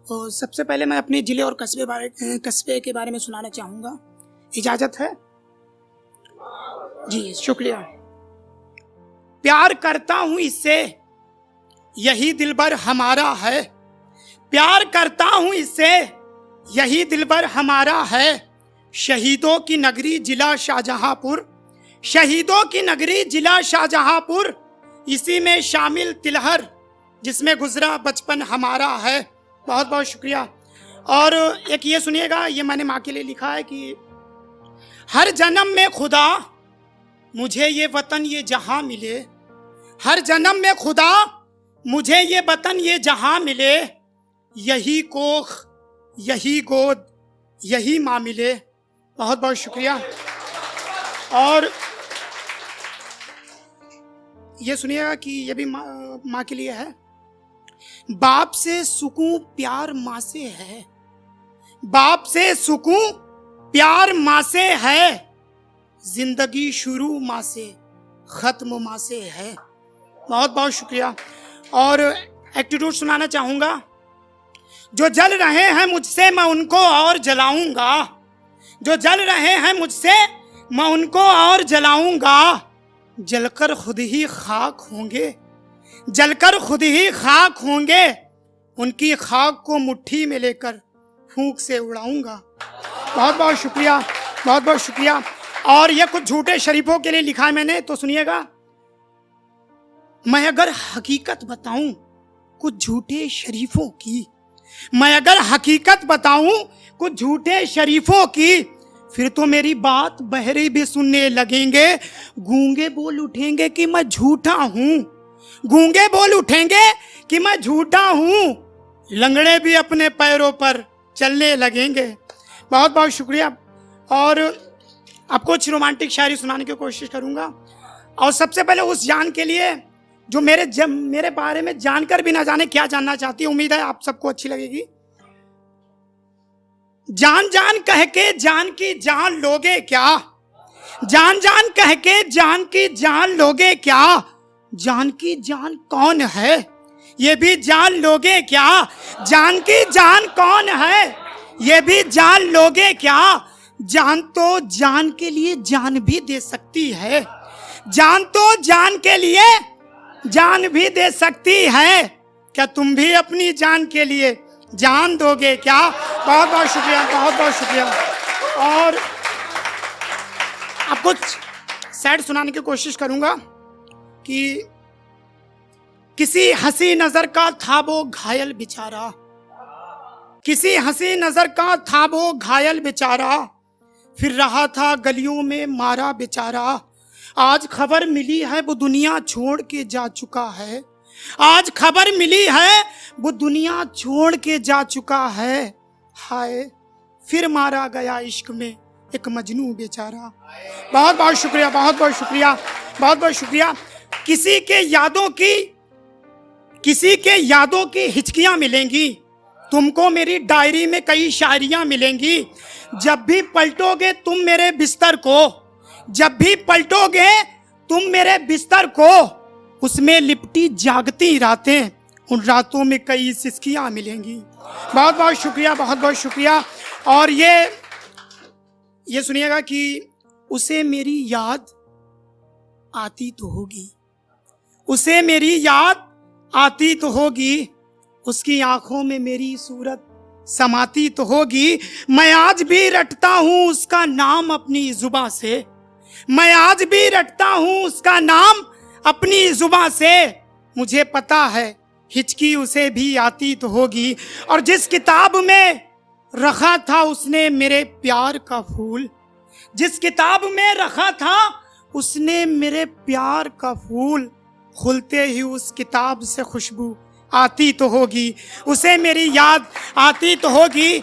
और सबसे पहले मैं अपने ज़िले और कस्बे के बारे में सुनाना चाहूँगा, इजाज़त है? जी शुक्रिया। प्यार करता हूँ इससे, यही दिलबर हमारा है। प्यार करता हूँ इससे, यही दिलबर हमारा है। शहीदों की नगरी जिला शाहजहांपुर, शहीदों की नगरी जिला शाहजहांपुर, इसी में शामिल तिलहर जिसमें गुजरा बचपन हमारा है। बहुत बहुत शुक्रिया। और एक ये सुनिएगा, ये मैंने माँ के लिए लिखा है कि हर जन्म में खुदा मुझे ये वतन ये जहां मिले, हर जन्म में खुदा मुझे ये वतन ये जहां मिले, यही कोख यही गोद यही माँ मिले। बहुत बहुत शुक्रिया। और ये सुनिएगा कि ये भी माँ के लिए है। बाप से सुकून प्यार माँ से है, बाप से सुकून प्यार माँ से है, जिंदगी शुरू माँ से खत्म माँ से है। बहुत बहुत शुक्रिया। और एटीट्यूड सुनाना चाहूँगा। जो जल रहे हैं मुझसे मैं उनको और जलाऊंगा, जो जल रहे हैं मुझसे मैं उनको और जलाऊंगा। जलकर खुद ही खाक होंगे, जलकर खुद ही खाक होंगे, उनकी खाक को मुट्ठी में लेकर फूंक से उड़ाऊंगा। बहुत बहुत शुक्रिया, बहुत बहुत शुक्रिया। और ये कुछ झूठे शरीफों के लिए लिखा है मैंने, तो सुनिएगा। मैं अगर हकीकत बताऊं कुछ झूठे शरीफों की, मैं अगर हकीकत बताऊं कुछ झूठे शरीफों की, फिर तो मेरी बात बहरे भी सुनने लगेंगे। गूंगे बोल उठेंगे कि मैं झूठा हूं, गूंगे बोल उठेंगे कि मैं झूठा हूं, लंगड़े भी अपने पैरों पर चलने लगेंगे। बहुत बहुत शुक्रिया। और आपको कुछ रोमांटिक शायरी सुनाने की कोशिश करूंगा। और सबसे पहले उस जान के लिए जो मेरे बारे में जानकर भी ना जाने क्या जानना चाहती है, उम्मीद है आप सबको अच्छी लगेगी। जान जान कह के जान की जान लोगे क्या, जान जान कह के जान की जान लोगे क्या, जान की जान कौन है ये भी जान लोगे क्या, जान की जान कौन है ये भी जान लोगे क्या। जान तो जान के लिए जान भी दे सकती है, जान तो जान के लिए जान भी दे सकती है, क्या तुम भी अपनी जान के लिए जान दोगे क्या। बहुत बहुत शुक्रिया, बहुत बहुत शुक्रिया। और आप कुछ सैड सुनाने की कोशिश करूंगा कि किसी हंसी नजर का था वो घायल बेचारा, किसी हंसी नजर का था वो घायल बेचारा, फिर रहा था गलियों में मारा बेचारा। आज खबर मिली है वो दुनिया छोड़ के जा चुका है, आज खबर मिली है वो दुनिया छोड़ के जा चुका है। हाय फिर मारा गया इश्क में एक मजनू बेचारा। बहुत बहुत शुक्रिया, बहुत बहुत शुक्रिया, बहुत बहुत शुक्रिया। किसी के यादों की हिचकियां मिलेंगी, तुमको मेरी डायरी में कई शायरियां मिलेंगी। जब भी पलटोगे तुम मेरे बिस्तर को, जब भी पलटोगे तुम मेरे बिस्तर को, उसमें लिपटी जागती रातें, उन रातों में कई सिसकियां मिलेंगी। बहुत बहुत शुक्रिया, बहुत बहुत शुक्रिया। और ये सुनिएगा कि उसे मेरी याद आती तो होगी, उसे मेरी याद आती तो होगी, उसकी आंखों में मेरी सूरत समाती तो होगी। मैं आज भी रटता हूँ उसका नाम अपनी जुबां से, मैं आज भी रटता हूँ उसका नाम अपनी जुबां से। मुझे पता है हिचकी उसे भी आती तो होगी, और जिस किताब में रखा था उसने मेरे प्यार का फूल, जिस किताब में रखा था उसने मेरे प्यार का फूल, खुलते ही उस किताब से खुशबू आती तो होगी, उसे मेरी याद आती तो होगी।